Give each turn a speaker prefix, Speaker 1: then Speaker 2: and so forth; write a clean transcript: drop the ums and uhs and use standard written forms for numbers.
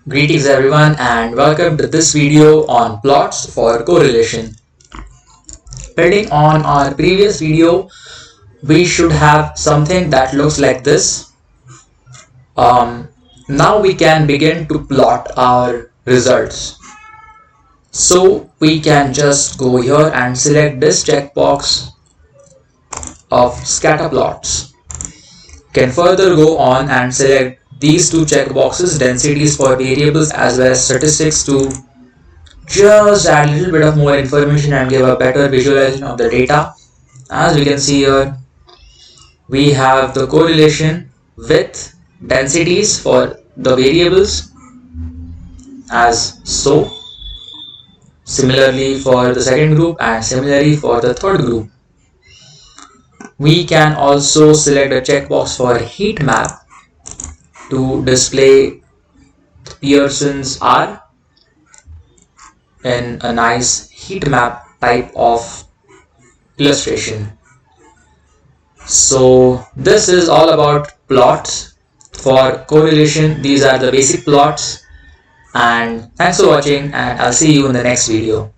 Speaker 1: Greetings everyone and welcome to this video on plots for correlation. Building on our previous video, we should have something that looks like this. Now we can begin to plot our results. So we can just go here and select this checkbox of scatter plots. Can further go on and select these two checkboxes, densities for variables as well as statistics, to just add a little bit of more information and give a better visualization of the data. As we can see here, we have the correlation with densities for the variables as so. Similarly for the second group and similarly for the third group. We can also select a checkbox for heat map to display Pearson's R in a nice heat map type of illustration. So this is all about plots for correlation. These are the basic plots, and thanks for watching, and I'll see you in the next video.